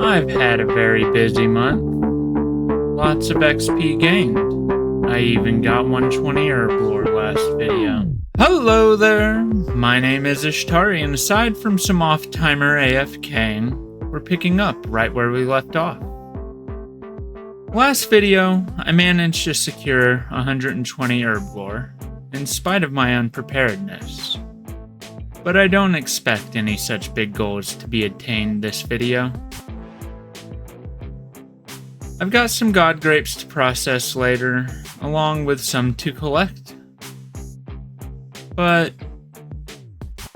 I've had a very busy month. Lots of XP gained. I even got 120 herb lore last video. Hello there! My name is Ishtari, and aside from some off-timer AFKing, we're picking up right where we left off. Last video, I managed to secure 120 herb lore, in spite of my unpreparedness. But I don't expect any such big goals to be attained this video. I've got some god grapes to process later, along with some to collect. But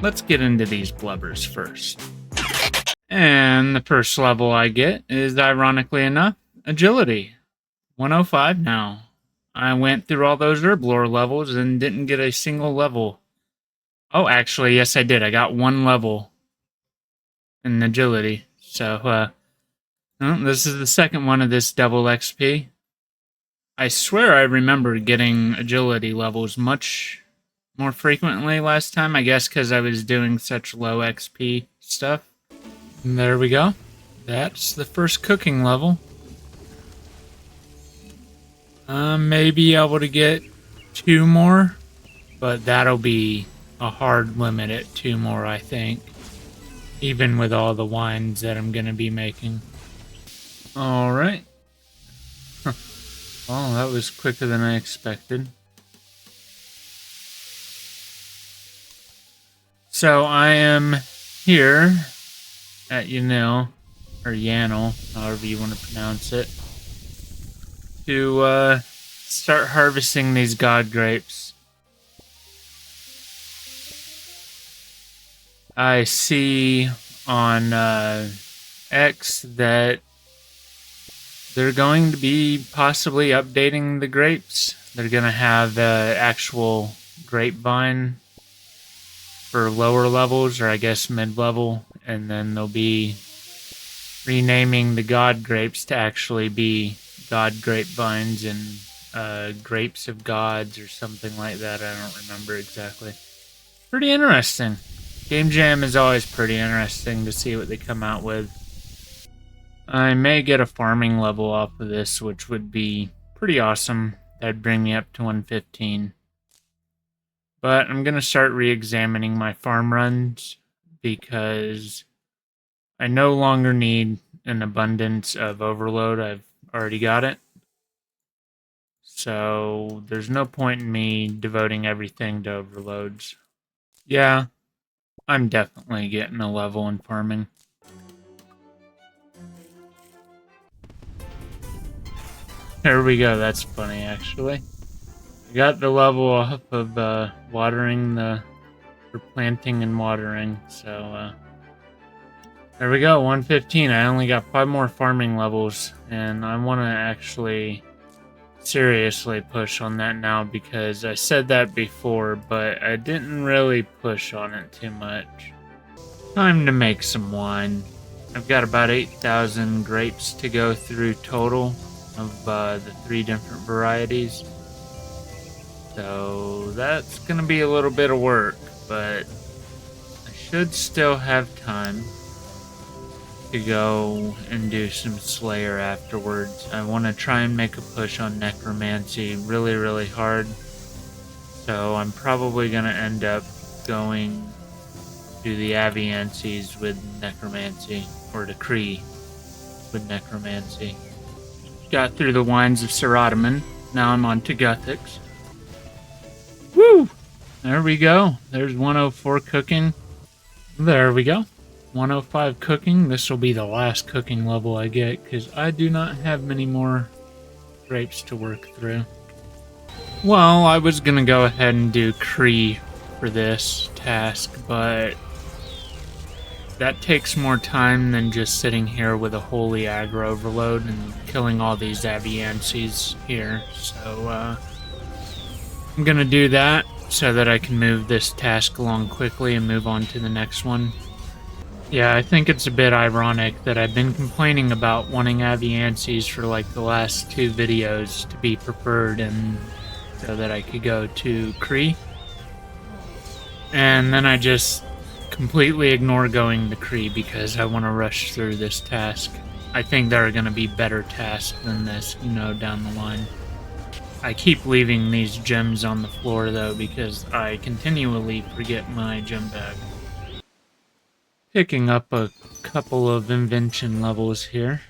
let's get into these blubbers first. And the first level I get is, ironically enough, agility. 105 now. I went through all those herb lore levels and didn't get a single level. Oh, actually, yes I did. I got one level in agility. So, this is the second one of this double XP. I swear I remember getting agility levels much more frequently last time, I guess because I was doing such low XP stuff. And there we go. That's the first cooking level. I may be able to get 2 more, but that'll be a hard limit at 2 more, I think. Even with all the wines that I'm going to be making. Alright. Well, that was quicker than I expected. So I am here at Yanil, or Yanil, however you want to pronounce it, to start harvesting these god grapes. I see on X that they're going to be possibly updating the grapes. They're going to have the actual grapevine for lower levels, or I guess mid-level, and then they'll be renaming the god grapes to actually be god grapevines and grapes of gods or something like that. I don't remember exactly. Pretty interesting. Game Jam is always pretty interesting to see what they come out with. I may get a farming level off of this, which would be pretty awesome. That'd bring me up to 115. But I'm going to start re-examining my farm runs because I no longer need an abundance of overload. I've already got it. So there's no point in me devoting everything to overloads. Yeah, I'm definitely getting a level in farming. There we go, that's funny actually. I got the level up of watering for planting and watering, so there we go, 115. I only got 5 more farming levels, and I want to actually seriously push on that now because I said that before, but I didn't really push on it too much. Time to make some wine. I've got about 8,000 grapes to go through total of the 3 different varieties. So that's going to be a little bit of work, but I should still have time to go and do some Slayer afterwards. I want to try and make a push on Necromancy really, really hard. So I'm probably going to end up going to the Aviancies with Necromancy, or Decree with Necromancy. Got through the wines of Sir Ottoman. Now I'm on to Gothics. Woo! There we go. There's 104 cooking. There we go. 105 cooking. This will be the last cooking level I get because I do not have many more grapes to work through. Well, I was going to go ahead and do Cree for this task, but that takes more time than just sitting here with a holy aggro overload and killing all these Aviancies here. So, I'm gonna do that so that I can move this task along quickly and move on to the next one. Yeah, I think it's a bit ironic that I've been complaining about wanting Aviancies for like the last 2 videos to be preferred and so that I could go to Cree. And then I just completely ignore going to Cree because I want to rush through this task. I think there are going to be better tasks than this, down the line. I keep leaving these gems on the floor, though, because I continually forget my gem bag. Picking up a couple of invention levels here.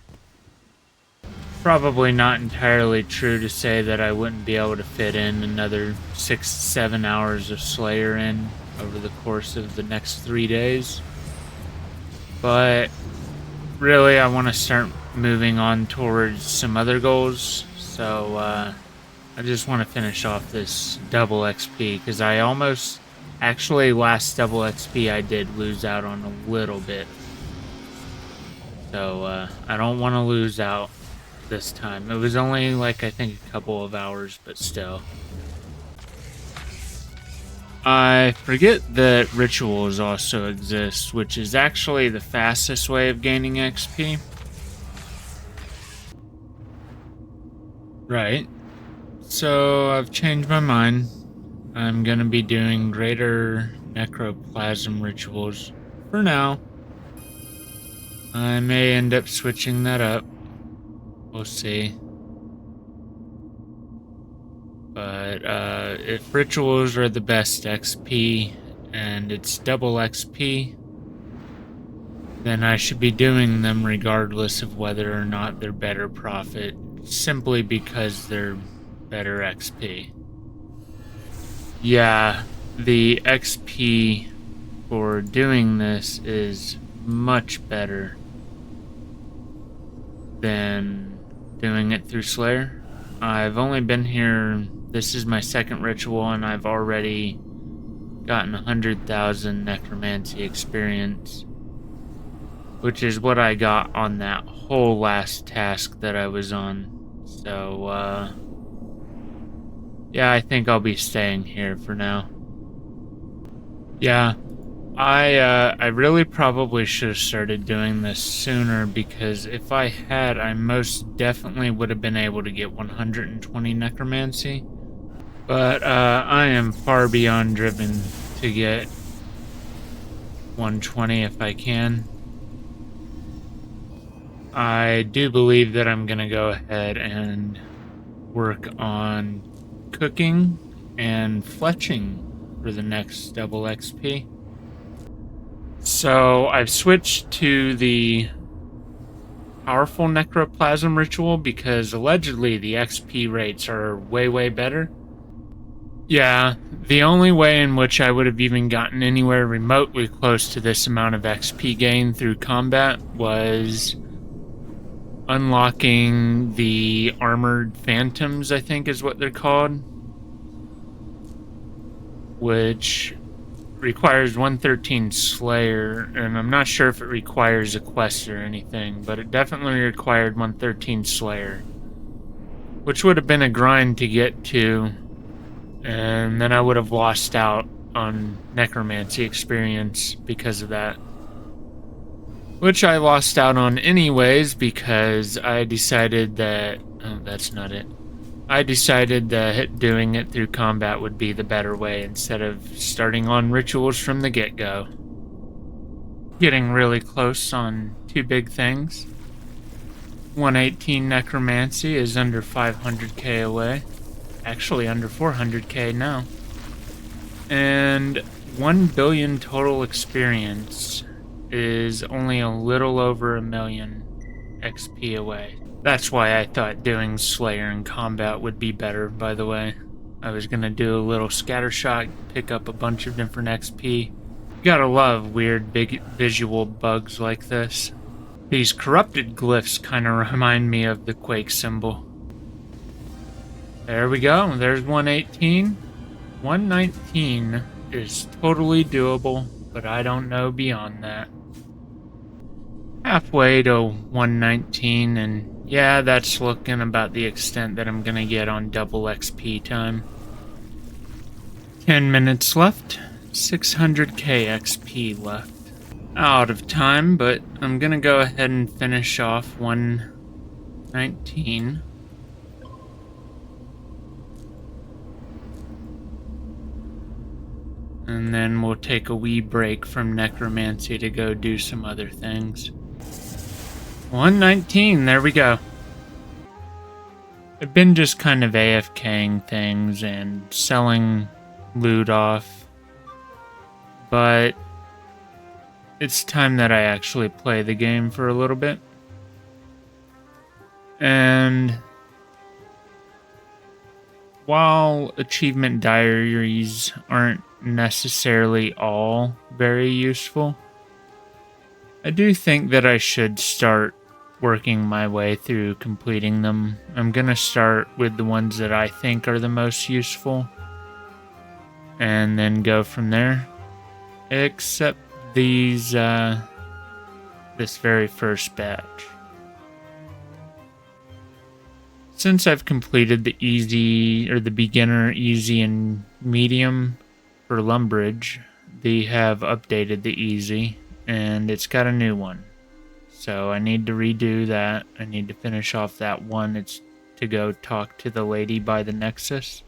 Probably not entirely true to say that I wouldn't be able to fit in another 6-7 hours of Slayer in over the course of the next 3 days. But really, I want to start moving on towards some other goals. So I just want to finish off this double XP, because I almost... Actually, last double XP I did lose out on a little bit. So I don't want to lose out this time. It was only like, I think, a couple of hours, but still. I forget that rituals also exist, which is actually the fastest way of gaining XP. Right. So I've changed my mind. I'm gonna be doing greater necroplasm rituals for now. I may end up switching that up. We'll see. But if rituals are the best XP and it's double XP, then I should be doing them regardless of whether or not they're better profit, simply because they're better XP. Yeah, the XP for doing this is much better than doing it through Slayer. I've only been here, this is my second ritual, and I've already gotten 100,000 necromancy experience, which is what I got on that whole last task that I was on. So, yeah, I think I'll be staying here for now. Yeah, I really probably should have started doing this sooner, because if I had, I most definitely would have been able to get 120 necromancy. But I am far beyond driven to get 120 if I can. I do believe that I'm gonna go ahead and work on cooking and fletching for the next double XP. So I've switched to the powerful necroplasm ritual because allegedly the XP rates are way better. Yeah, the only way in which I would have even gotten anywhere remotely close to this amount of XP gain through combat was unlocking the armored phantoms, I think is what they're called, which requires 113 Slayer, and I'm not sure if it requires a quest or anything, but it definitely required 113 Slayer, which would have been a grind to get to, and then I would have lost out on necromancy experience because of that. Which I lost out on anyways, because I decided that... Oh, that's not it. I decided that doing it through combat would be the better way instead of starting on rituals from the get-go. Getting really close on two big things. 118 necromancy is under 500k away. Actually under 400k now. And 1 billion total experience is only a little over 1 million XP away. That's why I thought doing Slayer in combat would be better, by the way. I was gonna do a little scatter shot, pick up a bunch of different XP. Gotta love weird big visual bugs like this. These corrupted glyphs kind of remind me of the Quake symbol. There we go, there's 118. 119 is totally doable, but I don't know beyond that. Halfway to 119, and yeah, that's looking about the extent that I'm gonna get on double XP time. 10 minutes left, 600k XP left. Out of time, but I'm gonna go ahead and finish off 119. And then we'll take a wee break from necromancy to go do some other things. 119, there we go. I've been just kind of AFKing things and selling loot off, but it's time that I actually play the game for a little bit. And while achievement diaries aren't necessarily all very useful, I do think that I should start working my way through completing them. I'm gonna start with the ones that I think are the most useful and then go from there. Except these, this very first batch. Since I've completed the easy, or the beginner, easy, and medium for Lumbridge, they have updated the easy, and it's got a new one. So I need to redo that. I need to finish off that one. It's to go talk to the lady by the Nexus.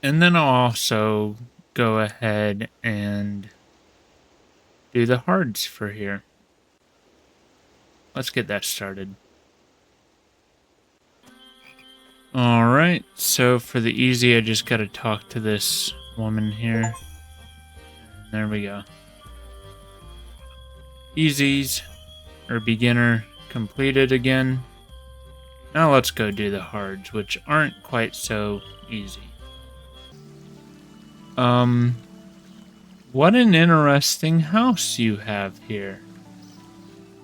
And then I'll also go ahead and do the hards for here. Let's get that started. Alright, so for the easy, I just gotta talk to this woman here. There we go. Easies, or beginner, completed again. Now let's go do the hards, which aren't quite so easy. What an interesting house you have here.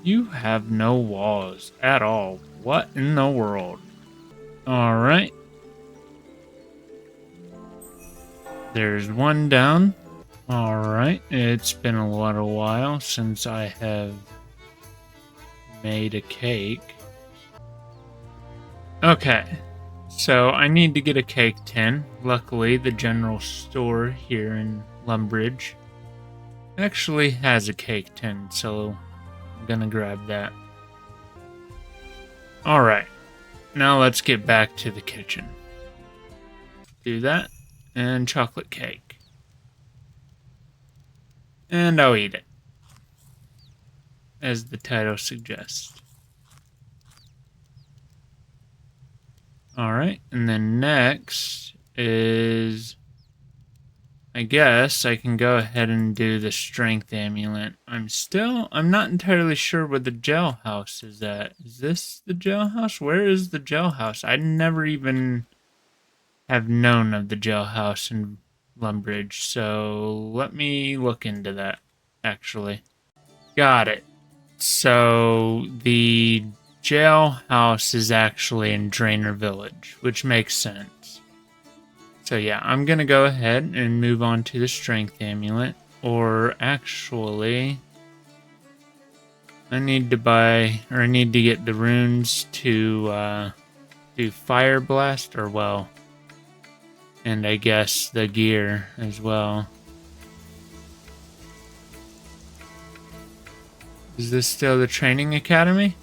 You have no walls at all. What in the world? Alright. There's one down. Alright, it's been a little while since I have made a cake. Okay, so I need to get a cake tin. Luckily, the general store here in Lumbridge actually has a cake tin, so I'm gonna grab that. Alright, now let's get back to the kitchen. Do that, and chocolate cake. And I'll eat it, as the title suggests. Alright, and then next is, I guess I can go ahead and do the strength amulet. I'm not entirely sure where the jail house is at. Is this the jail house? Where is the jail house? I never even have known of the jail house in Lumbridge, so let me look into that, actually. Got it. So the jailhouse is actually in Drainer Village, which makes sense. So yeah, I'm gonna go ahead and move on to the strength amulet, or actually, I need to get the runes to do Fire Blast, or well, and I guess the gear as well. Is this still the training academy?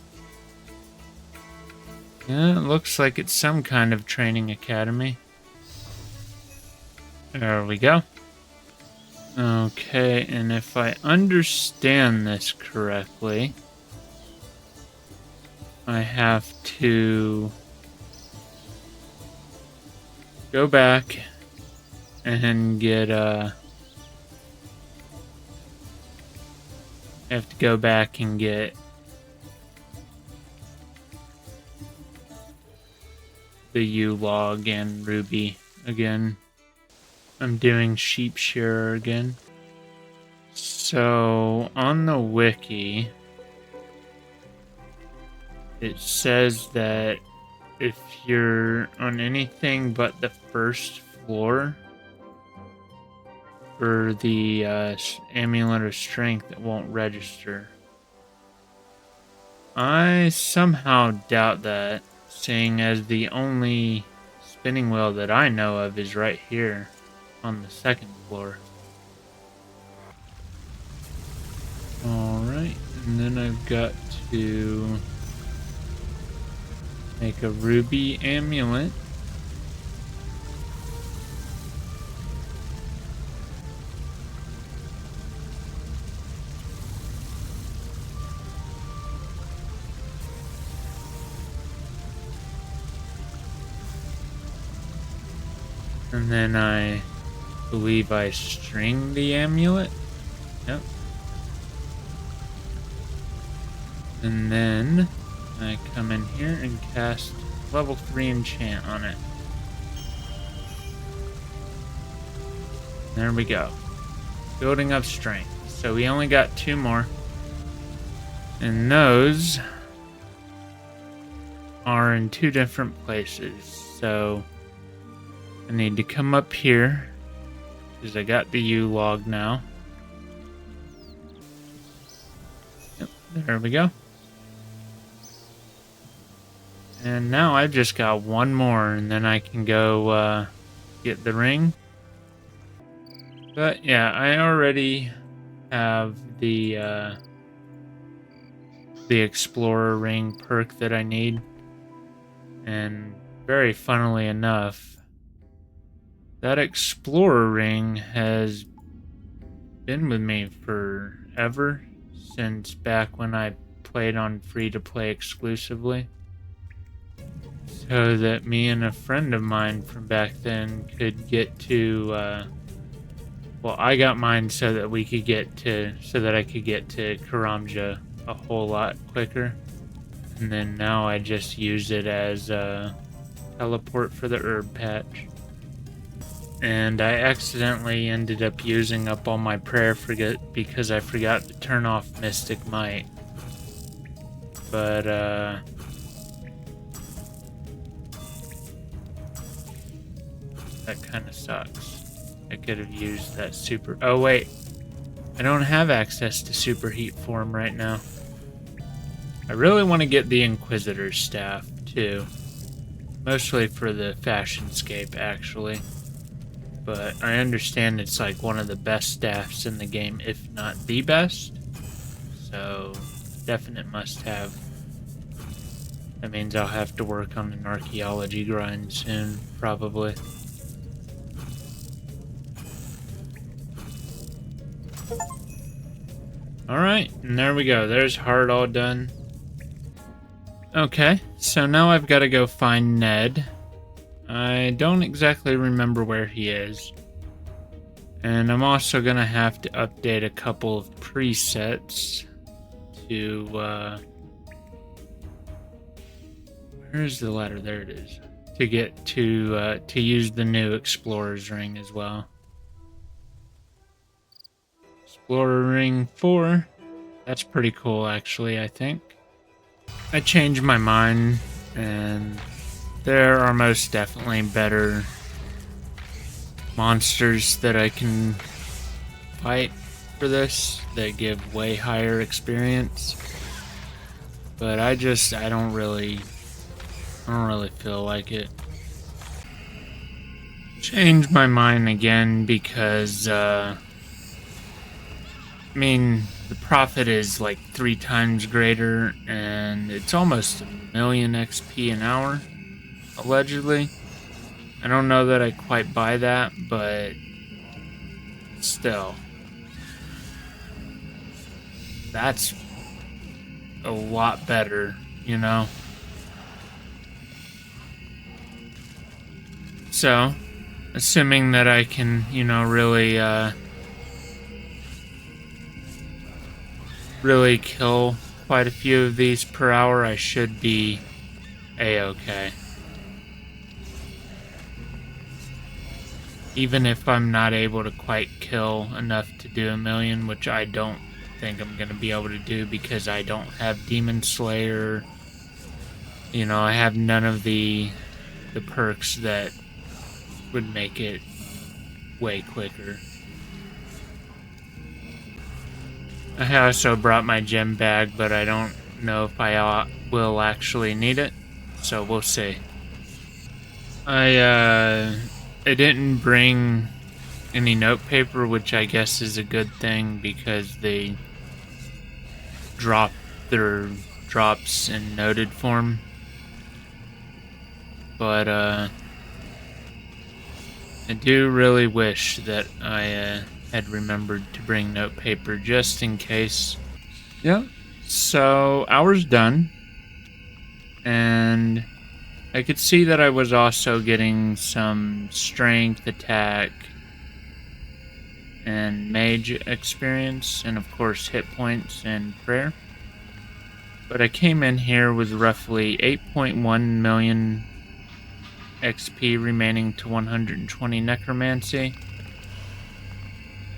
Yeah, it looks like it's some kind of training academy. There we go. Okay, and if I understand this correctly, I have to go back and get I have to go back and get the U-log and Ruby again. I'm doing sheep shearer again. So on the wiki, it says that if you're on anything but the first floor for the amulet of strength, it won't register. I somehow doubt that, seeing as the only spinning wheel that I know of is right here on the second floor. Alright, and then I've got to make a ruby amulet. And then I believe I string the amulet. Yep. And then I come in here and cast level 3 enchant on it. There we go. Building up strength. So we only got 2 more. And those are in 2 different places. So I need to come up here because I got the U log now. Yep, there we go. And now I've just got 1 more, and then I can go get the ring. But yeah, I already have the Explorer ring perk that I need. And very funnily enough, that Explorer ring has been with me forever, since back when I played on free-to-play exclusively. So that me and a friend of mine from back then could get to, well, I got mine so that we could get to, so that I could get to Karamja a whole lot quicker. And then now I just use it as a teleport for the herb patch. And I accidentally ended up using up all my prayer because I forgot to turn off Mystic Might. But, that kind of sucks. I could have used that super... Oh, wait. I don't have access to superheat form right now. I really want to get the Inquisitor's staff, too. Mostly for the Fashionscape, actually. But I understand it's like one of the best staffs in the game, if not the best. So, definite must-have. That means I'll have to work on an archaeology grind soon, probably. Alright, and there we go. There's heart all done. Okay, so now I've got to go find Ned. I don't exactly remember where he is. And I'm also going to have to update a couple of presets to, where's the ladder? There it is. To get to use the new Explorer's Ring as well. Explorer Ring 4. That's pretty cool, actually, I think. I changed my mind, and there are most definitely better monsters that I can fight for this that give way higher experience. But I don't really feel like it. Changed my mind again because, I mean, the profit is like 3 times greater, and it's almost 1,000,000 XP an hour, allegedly. I don't know that I quite buy that, but still. That's a lot better, you know? So, assuming that I can, you know, really kill quite a few of these per hour, I should be A-okay. Even if I'm not able to quite kill enough to do 1,000,000, which I don't think I'm going to be able to do because I don't have Demon Slayer. You know, I have none of the perks that would make it way quicker. I also brought my gem bag, but I don't know if I will actually need it, so we'll see. I didn't bring any notepaper, which I guess is a good thing because they drop their drops in noted form. But I do really wish that I had remembered to bring notepaper just in case. Yep. So hour's done, and I could see that I was also getting some strength, attack, and mage experience, and of course hit points and prayer. But I came in here with roughly 8.1 million XP remaining to 120 necromancy.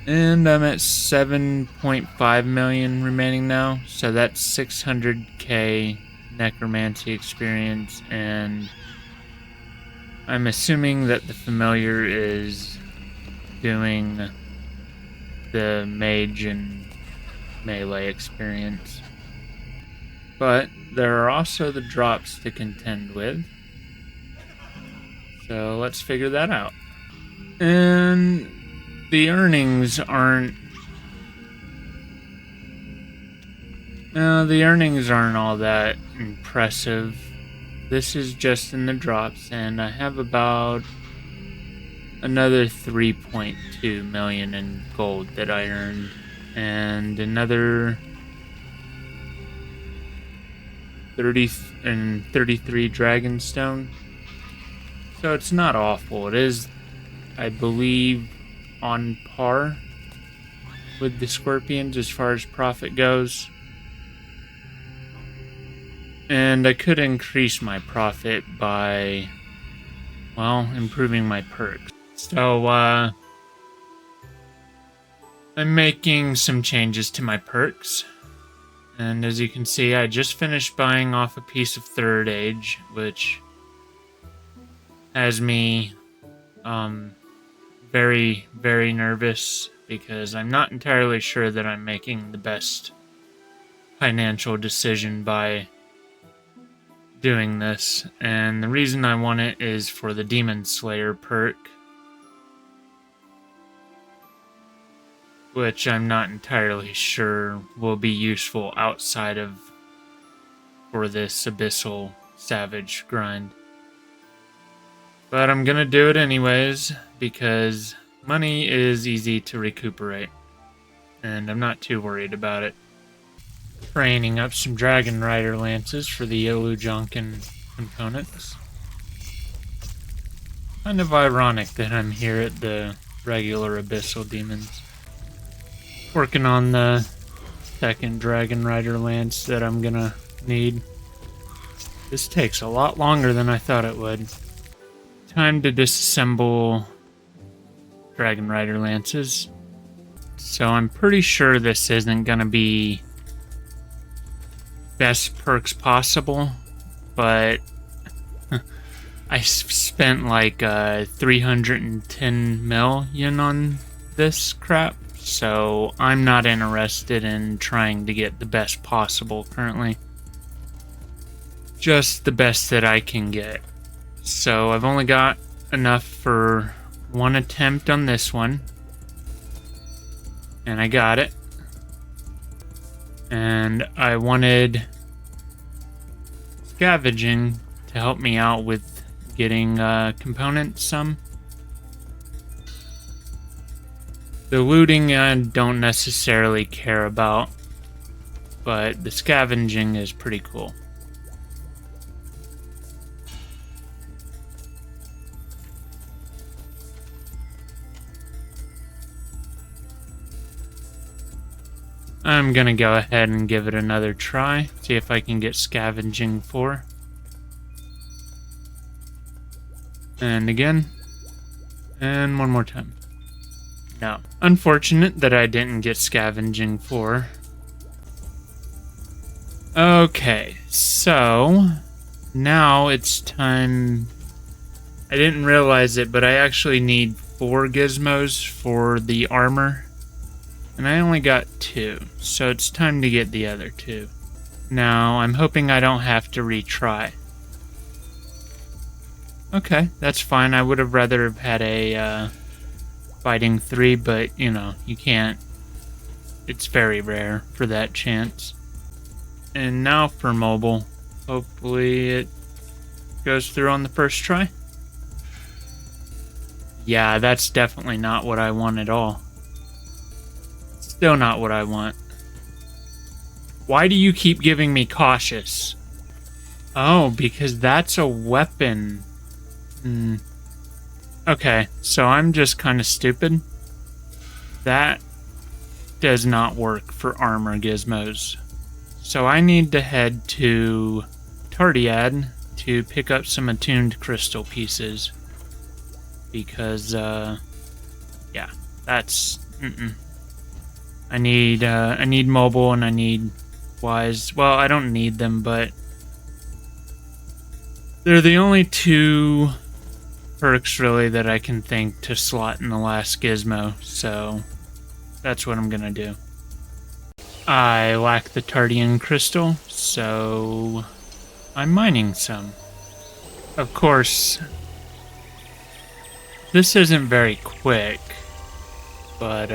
And I'm at 7.5 million remaining now, so that's 600k necromancy experience, and I'm assuming that the familiar is doing the mage and melee experience. But there are also the drops to contend with, so let's figure that out. And the earnings aren't all that impressive. This is just in the drops, and I have about another 3.2 million in gold that I earned, and another 33 dragonstone. So it's not awful. It is, I believe, on par with the scorpions as far as profit goes. And I could increase my profit by, well, improving my perks. So, I'm making some changes to my perks. And as you can see, I just finished buying off a piece of Third Age, which has me very, very nervous because I'm not entirely sure that I'm making the best financial decision by doing this. And the reason I want it is for the Demon Slayer perk, which I'm not entirely sure will be useful outside of for this Abyssal Savage grind. But I'm gonna do it anyways, because money is easy to recuperate, and I'm not too worried about it. Training up some Dragon Rider lances for the Yolu-Jonkin components. Kind of ironic that I'm here at the regular Abyssal Demons, working on the second Dragon Rider lance that I'm gonna need. This takes a lot longer than I thought it would. Time to disassemble Dragon Rider lances. So I'm pretty sure this isn't gonna be best perks possible, but I spent like 310 million on this crap, so I'm not interested in trying to get the best possible currently. Just the best that I can get. So I've only got enough for one attempt on this one, and I got it. And I wanted scavenging to help me out with getting components some. The looting I don't necessarily care about, but the scavenging is pretty cool. I'm gonna go ahead and give it another try, see if I can get scavenging 4. And again. And one more time. No. Unfortunate that I didn't get scavenging 4. Okay, so now it's time. I didn't realize it, but I actually need 4 gizmos for the armor. And I only got 2, so it's time to get the other 2. Now, I'm hoping I don't have to retry. Okay, that's fine. I would have rather have had a fighting 3, but, you know, you can't. It's very rare for that chance. And now for mobile. Hopefully it goes through on the first try. Yeah, that's definitely not what I want at all. Still not what I want. Why do you keep giving me cautious? Oh, because that's a weapon. Okay, so I'm just kind of stupid. That does not work for armor gizmos. So I need to head to Tardiad to pick up some attuned crystal pieces. Because, yeah, that's... I need mobile and I need wise. Well, I don't need them, but they're the only two perks really that I can think to slot in the last gizmo, so that's what I'm gonna do. I lack the Tardian crystal, so I'm mining some. Of course, this isn't very quick, but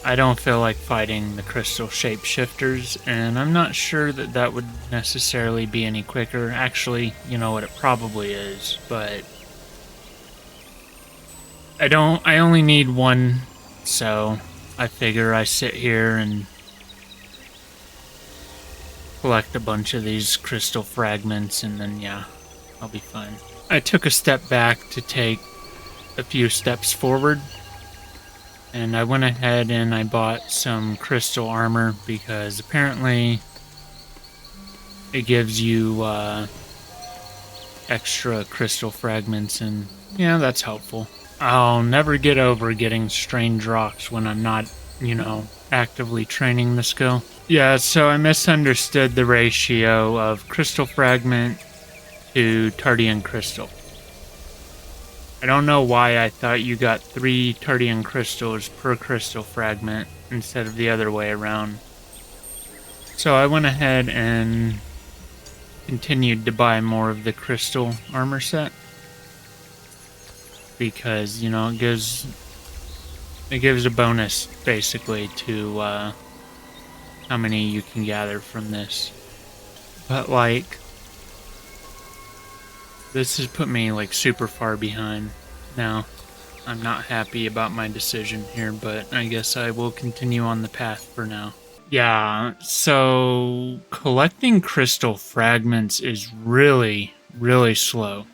I don't feel like fighting the crystal shapeshifters, and I'm not sure that that would necessarily be any quicker. Actually, you know what, it probably is, but I only need one, so I figure I sit here and collect a bunch of these crystal fragments, and then yeah, I'll be fine. I took a step back to take a few steps forward. And I went ahead and I bought some crystal armor because apparently it gives you extra crystal fragments, and yeah, that's helpful. I'll never get over getting strange rocks when I'm not, you know, actively training the skill. Yeah, so I misunderstood the ratio of crystal fragment to Tardian crystal. I don't know why I thought you got 3 Tardian crystals per crystal fragment instead of the other way around. So I went ahead and continued to buy more of the crystal armor set. Because, you know, it gives a bonus, basically, to how many you can gather from this. But, like, this has put me, like, super far behind. Now, I'm not happy about my decision here, but I guess I will continue on the path for now. Yeah, so collecting crystal fragments is really, really slow.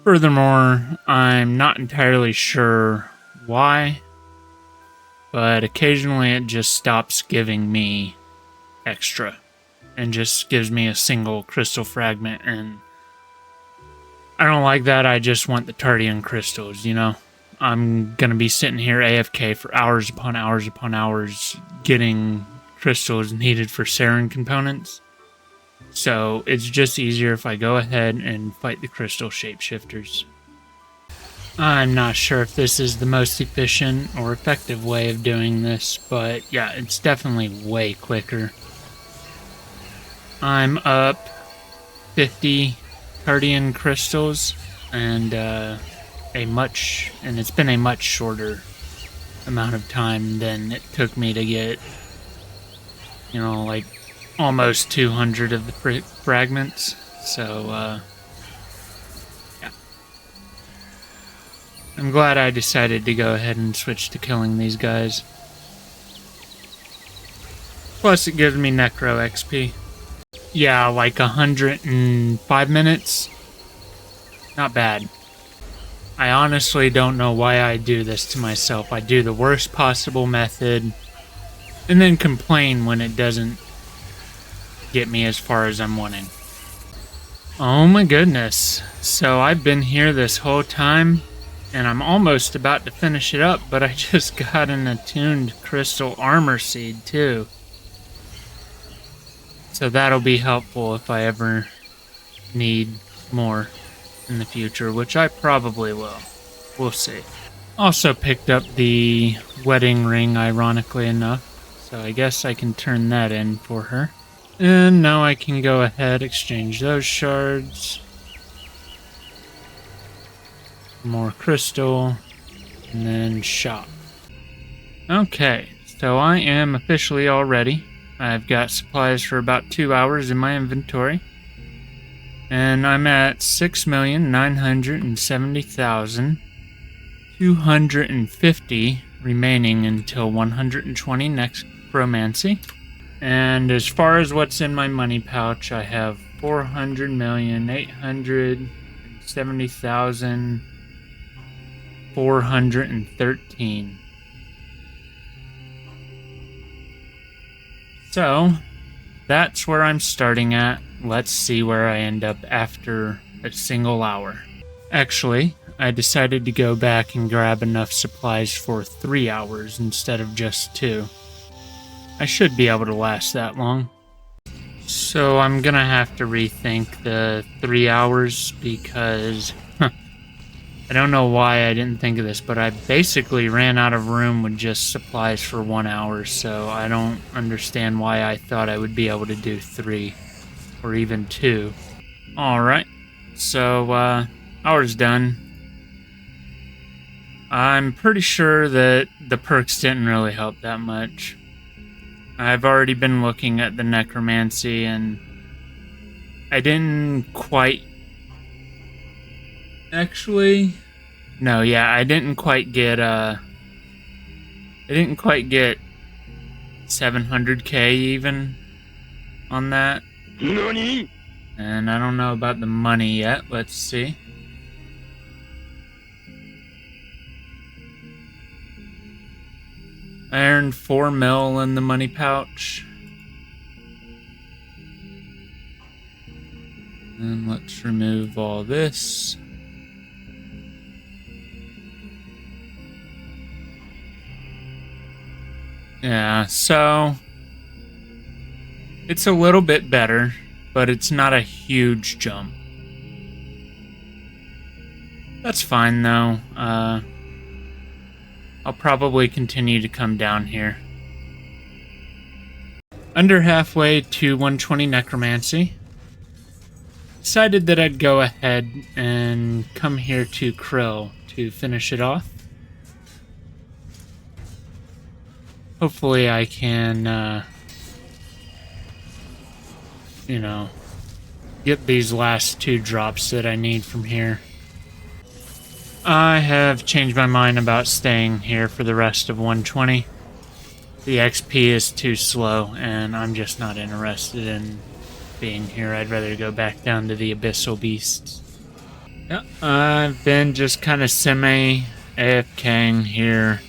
Furthermore, I'm not entirely sure why, but occasionally it just stops giving me extra. And just gives me a single crystal fragment, and I don't like that. I just want the Tardian crystals, you know? I'm gonna be sitting here AFK for hours upon hours upon hours getting crystals needed for Saren components. So it's just easier if I go ahead and fight the crystal shapeshifters. I'm not sure if this is the most efficient or effective way of doing this, but yeah, it's definitely way quicker. I'm up 50 Tardian crystals, and it's been a much shorter amount of time than it took me to get, you know, like almost 200 of the fragments. So yeah, I'm glad I decided to go ahead and switch to killing these guys. Plus, it gives me Necro XP. Yeah, like 105 minutes. Not bad. I honestly don't know why I do this to myself. I do the worst possible method and then complain when it doesn't get me as far as I'm wanting. Oh my goodness. So I've been here this whole time and I'm almost about to finish it up, but I just got an attuned crystal armor seed too. So that'll be helpful if I ever need more in the future, which I probably will. We'll see. Also picked up the wedding ring, ironically enough, so I guess I can turn that in for her. And now I can go ahead, exchange those shards. More crystal, and then shop. Okay, so I am officially all ready. I've got supplies for about 2 hours in my inventory. And I'm at 6,970,250 remaining until 120 necromancy. And as far as what's in my money pouch, I have 400,870,413. So that's where I'm starting at. Let's see where I end up after a single hour. Actually, I decided to go back and grab enough supplies for 3 hours instead of just 2. I should be able to last that long. So I'm gonna have to rethink the 3 hours because I don't know why I didn't think of this, but I basically ran out of room with just supplies for 1 hour, so I don't understand why I thought I would be able to do 3 or even 2. Alright, so hour's done. I'm pretty sure that the perks didn't really help that much. I've already been looking at the necromancy and I didn't quite... Actually... No, yeah, I didn't quite get 700k even on that. NANI?! And I don't know about the money yet. Let's see. I earned 4 mil in the money pouch. And let's remove all this. Yeah, so it's a little bit better, but it's not a huge jump. That's fine though. I'll probably continue to come down here. Under halfway to 120 necromancy. Decided that I'd go ahead and come here to Krill to finish it off. Hopefully I can, you know, get these last 2 drops that I need from here. I have changed my mind about staying here for the rest of 120. The XP is too slow, and I'm just not interested in being here. I'd rather go back down to the Abyssal Beasts. Yeah, I've been just kind of semi-AFKing here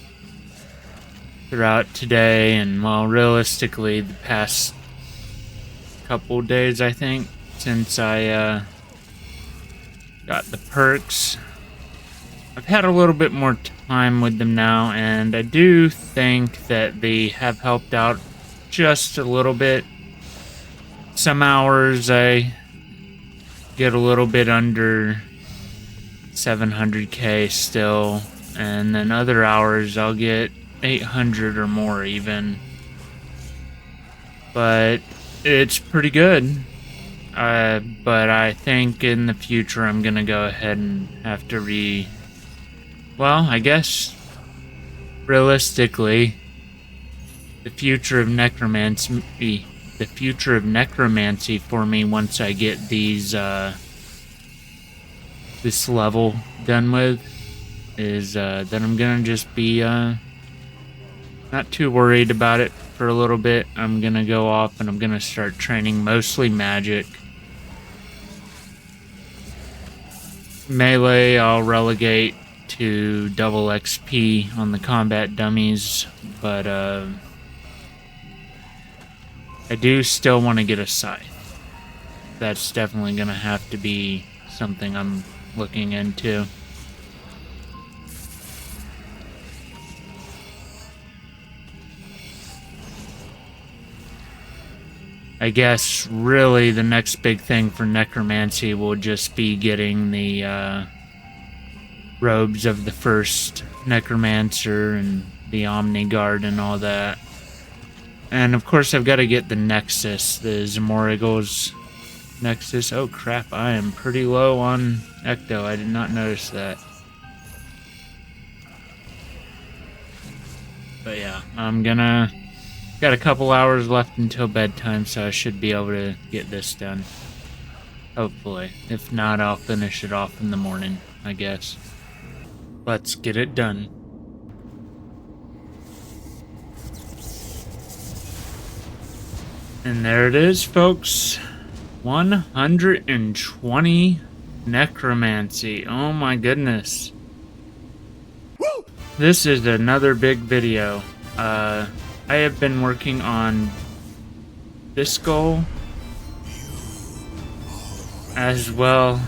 throughout today, and well, realistically, the past couple days, I think, since I got the perks. I've had a little bit more time with them now, and I do think that they have helped out just a little bit. Some hours I get a little bit under 700k still, and then other hours I'll get 800 or more even. But it's pretty good. But I think in the future I'm gonna go ahead and have to well, I guess realistically, the future of necromancy for me once I get these this level done with is that I'm gonna just be not too worried about it for a little bit. I'm gonna go off and I'm gonna start training mostly magic. Melee I'll relegate to double XP on the combat dummies, but I do still want to get a scythe. That's definitely gonna have to be something I'm looking into. I guess really the next big thing for necromancy will just be getting the robes of the first necromancer and the Omni Guard and all that. And of course I've got to get the Nexus, the Zamorigos Nexus. Oh crap, I am pretty low on Ecto. I did not notice that. But yeah, got a couple hours left until bedtime, so I should be able to get this done. Hopefully. If not, I'll finish it off in the morning, I guess. Let's get it done. And there it is, folks. 120 necromancy. Oh my goodness. This is another big video. I have been working on this goal as well.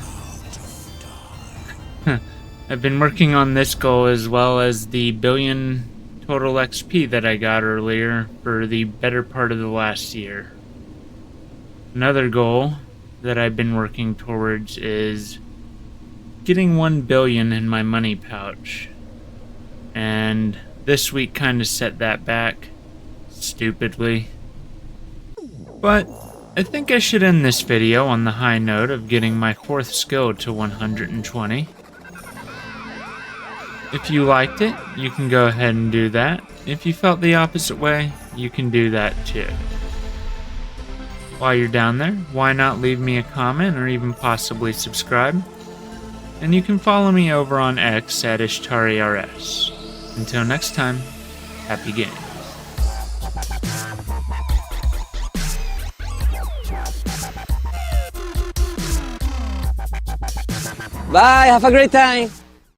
I've been working on this goal as well as the billion total XP that I got earlier for the better part of the last year. Another goal that I've been working towards is getting 1 billion in my money pouch. And this week kind of set that back, stupidly. But I think I should end this video on the high note of getting my 4th skill to 120. If you liked it, you can go ahead and do that. If you felt the opposite way, you can do that too. While you're down there, why not leave me a comment or even possibly subscribe? And you can follow me over on X at IshtariRS. Until next time, happy gaming. Bye, have a great time.